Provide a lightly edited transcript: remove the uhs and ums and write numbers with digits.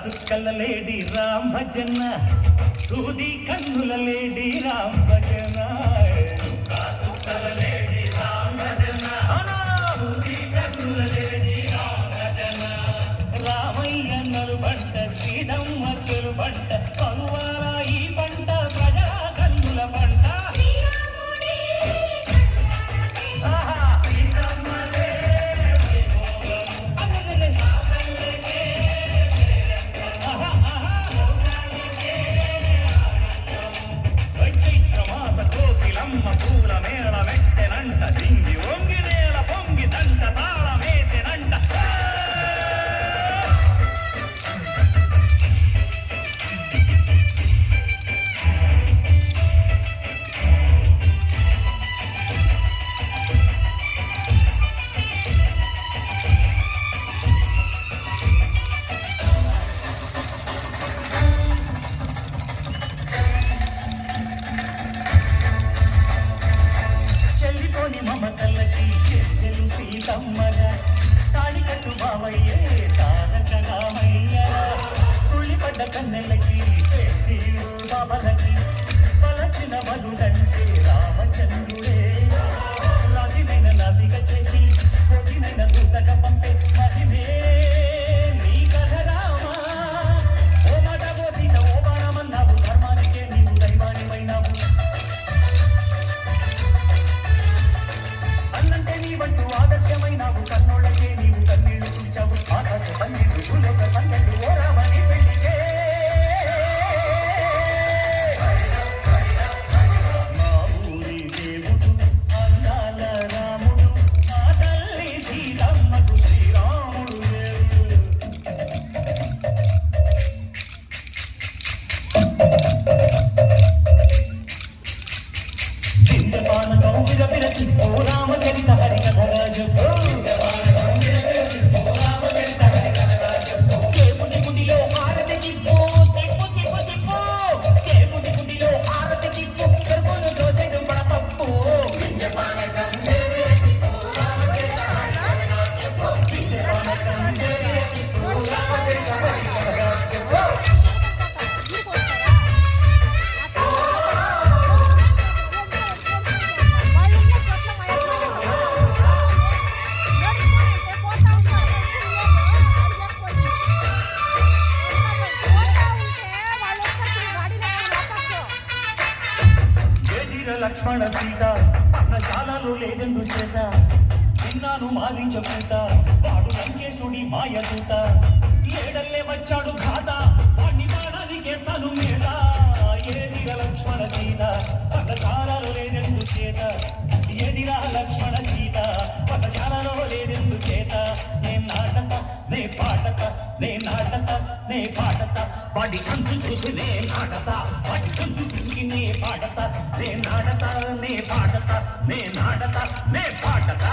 చుక్కల లేడి రామ్ భజన సూది కన్నుల లేడి రామ్ భజన చుక్కల లేడి రామ్ భజన సూది కన్నుల లేడి రామ్ భజన రామయ్య నలుబంట సీతమ్మ తెలుబంట పలువార ఈ పంట ప్రజా కన్నుల పంట పూల మేళ వెట్టెనంట దింగి వంగి నేల పొంగి దంట తాళ వేసినంట మమతలకి చెల్లెలు సీతమ్మగా తాళి కట్టు బావయ్యే తారక రామయ్య తుళ్ళిపడ్డ కన్నెలకి బాబలకి పలచిన బలుడంటే రామచంద్రుడే రాజునైన నదిగా చేసి పోతినైన దూతగా పంపే మహిమే నీ కథ రామా ఓ మాట ఓ సీత ఓ బాణమన్నావు ధర్మానికే నీవు దైవానివైనావు అన్నంటే నీవంటూ ఆదర్శమైనావు కన్నోళ్ళకే నీవు కన్నీళ్లు చూచావు ఆకాశ పన్నీళ్లు భూలోక సంగళ్ళు ఓ రామని పెళ్లికే మా ఊరి దేవుడు అందాల రాముడు మా తల్లి సీతమ్మకు శ్రీరాముడు చింతపానకం విరపిరచి ఓ రామచరిత హరికథరాజు దేవుని గుడిలో హారతి తిప్పు తిప్పు తిప్పు తిప్పు దేవుని గుడిలో హారతి తిప్పు చెరువును దోసెడు పడపప్పు లక్ష్మణ సీత పర్ణశాలలో లేదెందు చేత విన్నాను మారించకూత వాడు లంకేశుడి మాయదూత ఏడల్లే వచ్చాడు ఘాత వాణ్ణి బాణానికేస్తాను మేట ఏదిరా లక్ష్మణ సీత పర్ణశాలలో లేదెందు చేత ఏదిరా లక్ష్మణ సీత పర్ణశాలలో లేదెందు చేత నే నాటత నే పాటత నే నాటత నే పాటత వాడి కంచు చూసి నే నాటత వాడి కంచు చూసి నే పాడత నే నాటత నే పాడత నే నాటత నే పాడత